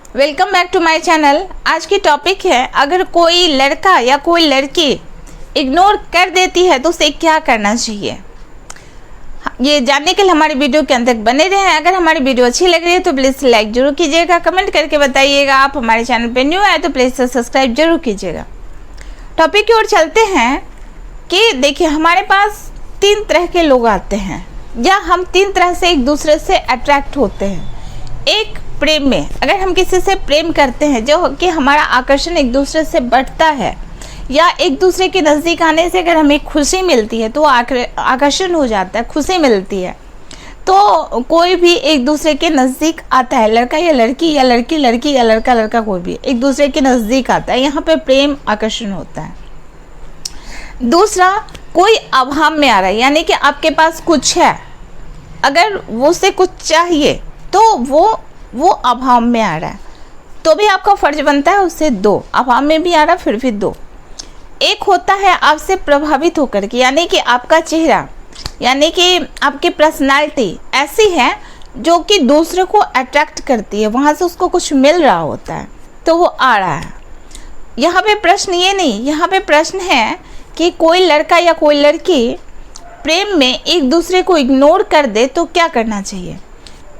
Welcome back to my channel. आज की topic है, अगर कोई लड़का या कोई लड़की इग्नोर कर देती है तो उसे क्या करना चाहिए। ये जानने के लिए हमारी वीडियो के अंत तक बने रहें। अगर हमारी वीडियो अच्छी लग रही है तो प्लीज़ लाइक जरूर कीजिएगा, कमेंट करके बताइएगा। आप हमारे चैनल पर न्यू आए तो प्लीज़ सब्सक्राइब जरूर कीजिएगा। टॉपिक की ओर चलते हैं कि देखिए, हमारे पास 3 तरह के लोग आते हैं या हम 3 तरह से एक दूसरे से अट्रैक्ट होते हैं। एक, प्रेम में, अगर हम किसी से प्रेम करते हैं जो कि हमारा आकर्षण एक दूसरे से बढ़ता है या एक दूसरे के नज़दीक आने से अगर हमें खुशी मिलती है तो आकर्षण हो जाता है, खुशी मिलती है, तो कोई भी एक दूसरे के नज़दीक आता है, लड़का या लड़की या लड़की लड़की या लड़का लड़का, कोई भी एक दूसरे के नज़दीक आता है, यहाँ पे प्रेम आकर्षण होता है। दूसरा, कोई अभाव में आ रहा है, यानी कि आपके पास कुछ है, अगर वो से कुछ चाहिए तो वो अभाव में आ रहा है तो भी आपका फर्ज बनता है उससे दो। अभाव में भी आ रहा फिर भी दो। एक होता है आपसे प्रभावित होकर के, यानी कि आपका चेहरा, यानी कि आपकी पर्सनालिटी ऐसी है जो कि दूसरे को अट्रैक्ट करती है, वहाँ से उसको कुछ मिल रहा होता है तो वो आ रहा है। यहाँ पे प्रश्न ये नहीं, यहाँ पे प्रश्न है कि कोई लड़का या कोई लड़की प्रेम में एक दूसरे को इग्नोर कर दे तो क्या करना चाहिए।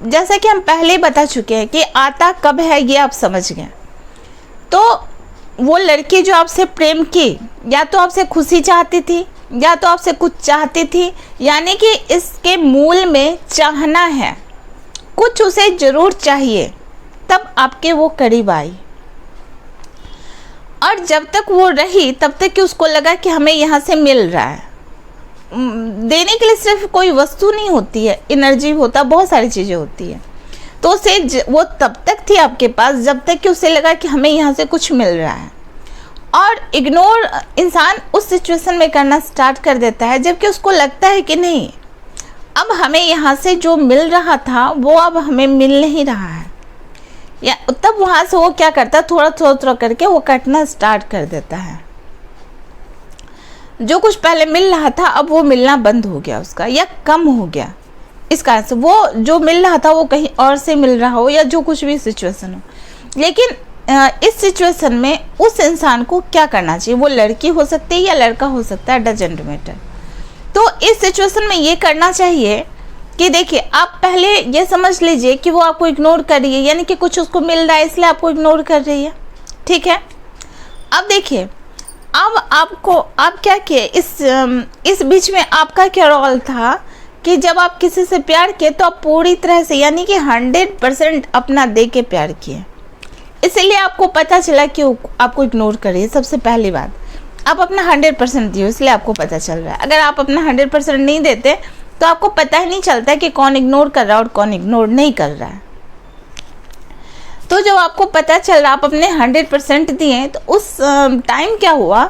जैसा कि हम पहले बता चुके हैं कि आता कब है ये आप समझ गए। तो वो लड़की जो आपसे प्रेम की, या तो आपसे खुशी चाहती थी या तो आपसे कुछ चाहती थी, यानी कि इसके मूल में चाहना है, कुछ उसे ज़रूर चाहिए, तब आपके वो करीब आई। और जब तक वो रही तब तक कि उसको लगा कि हमें यहाँ से मिल रहा है। देने के लिए सिर्फ कोई वस्तु नहीं होती है, एनर्जी होता, बहुत सारी चीज़ें होती है। तो उसे वो तब तक थी आपके पास जब तक कि उसे लगा कि हमें यहाँ से कुछ मिल रहा है। और इग्नोर इंसान उस सिचुएशन में करना स्टार्ट कर देता है जबकि उसको लगता है कि नहीं, अब हमें यहाँ से जो मिल रहा था वो अब हमें मिल नहीं रहा है, या तब वहाँ से वो क्या करता है, थोड़ा थोड़ा करके वो कटना स्टार्ट कर देता है। जो कुछ पहले मिल रहा था अब वो मिलना बंद हो गया उसका, या कम हो गया, इस कारण से वो जो मिल रहा था वो कहीं और से मिल रहा हो, या जो कुछ भी सिचुएशन हो। लेकिन इस सिचुएशन में उस इंसान को क्या करना चाहिए, वो लड़की हो सकती है या लड़का हो सकता है, डजंट मैटर। तो इस सिचुएशन में ये करना चाहिए कि देखिए, आप पहले ये समझ लीजिए कि वो आपको इग्नोर कर रही है, यानी कि कुछ उसको मिल रहा है इसलिए आपको इग्नोर कर रही है, ठीक है। अब देखिए, अब आप क्या किए, इस बीच में आपका क्या रोल था कि जब आप किसी से प्यार किए तो आप पूरी तरह से, यानी कि 100% अपना दे के प्यार किए, इसलिए आपको पता चला कि वो आपको इग्नोर कर रही है। सबसे पहली बात, आप अपना 100% दिए इसलिए आपको पता चल रहा है। अगर आप अपना 100% नहीं देते तो आपको पता ही नहीं चलता कि कौन इग्नोर कर रहा है और कौन इग्नोर नहीं कर रहा है। तो जब आपको पता चल रहा, आप अपने 100% दिए, तो उस टाइम क्या हुआ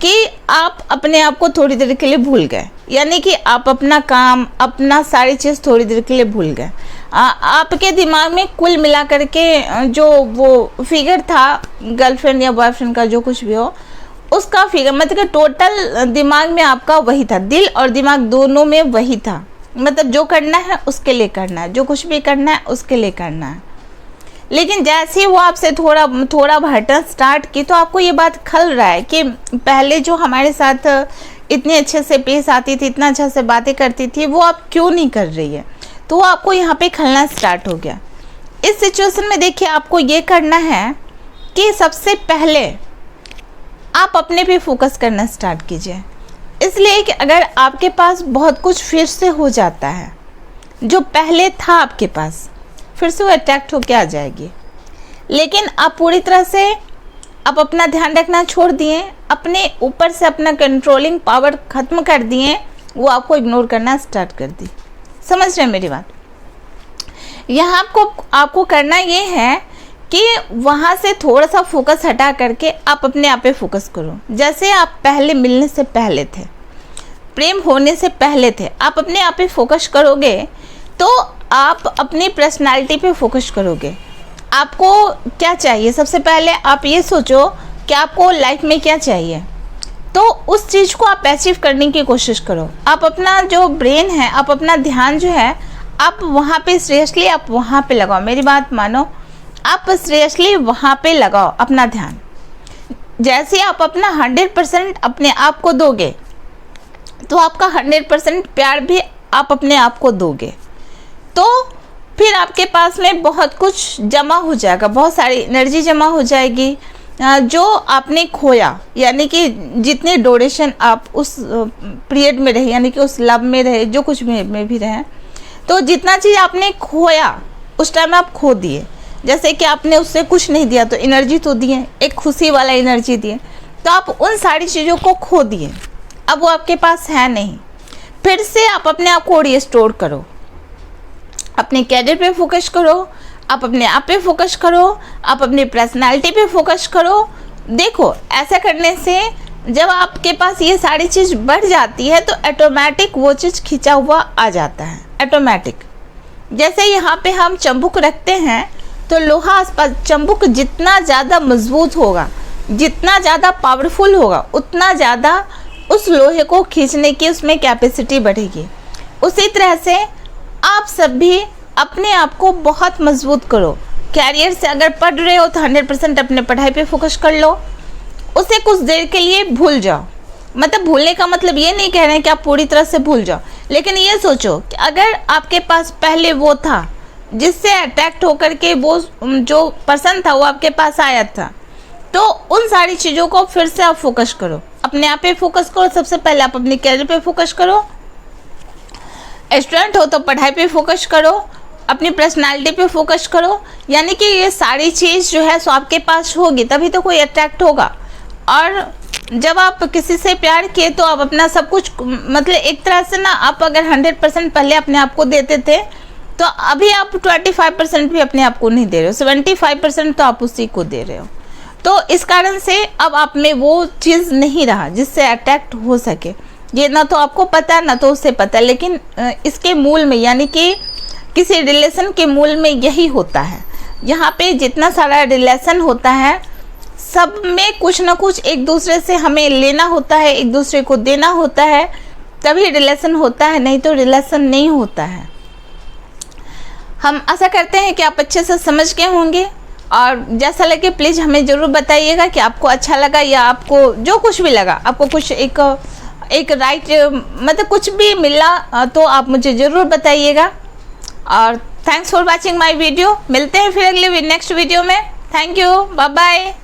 कि आप अपने आप को थोड़ी देर के लिए भूल गए, यानी कि आप अपना काम, अपना सारी चीज़ थोड़ी देर के लिए भूल गए। आपके दिमाग में कुल मिला करके जो वो फिगर था, गर्लफ्रेंड या बॉयफ्रेंड का जो कुछ भी हो, उसका फिगर, मतलब कि टोटल दिमाग में आपका वही था, दिल और दिमाग दोनों में वही था। मतलब जो करना है उसके लिए करना है, जो कुछ भी करना है उसके लिए करना है। लेकिन जैसे ही वो आपसे थोड़ा हटना स्टार्ट की तो आपको ये बात खल रहा है कि पहले जो हमारे साथ इतने अच्छे से पेश आती थी, इतना अच्छा से बातें करती थी, वो आप क्यों नहीं कर रही है। तो वो आपको यहाँ पे खलना स्टार्ट हो गया। इस सिचुएशन में देखिए, आपको ये करना है कि सबसे पहले आप अपने पे फोकस करना स्टार्ट कीजिए। इसलिए कि अगर आपके पास बहुत कुछ फिर से हो जाता है, जो पहले था आपके पास, फिर से वो अट्रैक्ट होके आ जाएगी। लेकिन आप पूरी तरह से आप अपना ध्यान रखना छोड़ दिए, अपने ऊपर से अपना कंट्रोलिंग पावर ख़त्म कर दिए, वो आपको इग्नोर करना स्टार्ट कर दी। समझ रहे हैं मेरी बात। यहाँ आपको करना ये है कि वहाँ से थोड़ा सा फोकस हटा करके आप अपने आप पे फोकस करो। जैसे आप पहले मिलने से पहले थे, प्रेम होने से पहले थे, आप अपने आप पे फोकस करोगे तो आप अपनी पर्सनालिटी पे फोकस करोगे। आपको क्या चाहिए, सबसे पहले आप ये सोचो कि आपको लाइफ में क्या चाहिए, तो उस चीज़ को आप अचीव करने की कोशिश करो। आप अपना जो ब्रेन है, आप अपना ध्यान जो है, आप वहाँ पे सीरियसली आप वहाँ पे लगाओ। मेरी बात मानो, आप सीरियसली वहाँ पे लगाओ अपना ध्यान। जैसे आप अपना 100% अपने आप को दोगे तो आपका 100% प्यार भी आप अपने आप को दोगे, तो फिर आपके पास में बहुत कुछ जमा हो जाएगा, बहुत सारी एनर्जी जमा हो जाएगी जो आपने खोया, यानी कि जितने ड्यूरेशन आप उस पीरियड में रहे, यानी कि उस लव में रहे, जो कुछ में भी रहे, तो जितना चीज़ आपने खोया उस टाइम आप खो दिए। जैसे कि आपने उससे कुछ नहीं दिया तो एनर्जी तो दिए, एक खुशी वाला एनर्जी दिए, तो आप उन सारी चीज़ों को खो दिए, अब वो आपके पास है नहीं। फिर से आप अपने आप को रिस्टोर करो, अपने कैरियर पे फोकस करो, आप अपने आप पे फोकस करो, आप अपनी पर्सनालिटी पे फोकस करो। देखो, ऐसा करने से जब आपके पास ये सारी चीज़ बढ़ जाती है तो ऑटोमेटिक वो चीज़ खिंचा हुआ आ जाता है, ऑटोमेटिक। जैसे यहाँ पे हम चंबुक रखते हैं तो लोहा आसपास, चंबुक जितना ज़्यादा मजबूत होगा, जितना ज़्यादा पावरफुल होगा, उतना ज़्यादा उस लोहे को खींचने की उसमें कैपेसिटी बढ़ेगी। उसी तरह से आप सब भी अपने आप को बहुत मजबूत करो। कैरियर से अगर पढ़ रहे हो तो 100% अपने पढ़ाई पे फोकस कर लो, उसे कुछ देर के लिए भूल जाओ। मतलब भूलने का मतलब ये नहीं कह रहे हैं कि आप पूरी तरह से भूल जाओ, लेकिन ये सोचो कि अगर आपके पास पहले वो था जिससे अट्रैक्ट होकर के वो जो पर्सन था वो आपके पास आया था, तो उन सारी चीज़ों को फिर से आप फोकस करो, अपने आप पे फोकस करो। सबसे पहले आप अपने कैरियर पे फोकस करो, स्टूडेंट हो तो पढ़ाई पे फोकस करो, अपनी पर्सनालिटी पे फोकस करो। यानी कि ये सारी चीज़ जो है सो आपके पास होगी तभी तो कोई अट्रैक्ट होगा। और जब आप किसी से प्यार किए तो आप अपना सब कुछ, मतलब एक तरह से ना, आप अगर 100% पहले अपने आप को देते थे तो अभी आप 25% भी अपने आप को नहीं दे रहे हो, 75% तो आप उसी को दे रहे हो। तो इस कारण से अब आप में वो चीज़ नहीं रहा जिससे अट्रैक्ट हो सके। ये ना तो आपको पता है ना तो उससे पता है, लेकिन इसके मूल में, यानी कि किसी रिलेशन के मूल में यही होता है। यहाँ पे जितना सारा रिलेशन होता है सब में कुछ ना कुछ एक दूसरे से हमें लेना होता है, एक दूसरे को देना होता है, तभी रिलेशन होता है, नहीं तो रिलेशन नहीं होता है। हम आशा करते हैं कि आप अच्छे से समझ गए होंगे, और जैसा लगे प्लीज़ हमें ज़रूर बताइएगा कि आपको अच्छा लगा या आपको जो कुछ भी लगा, आपको कुछ एक राइट मतलब कुछ भी मिला तो आप मुझे ज़रूर बताइएगा। और thanks for watching my video. मिलते हैं फिर अगले नेक्स्ट वीडियो में। Thank you, bye bye.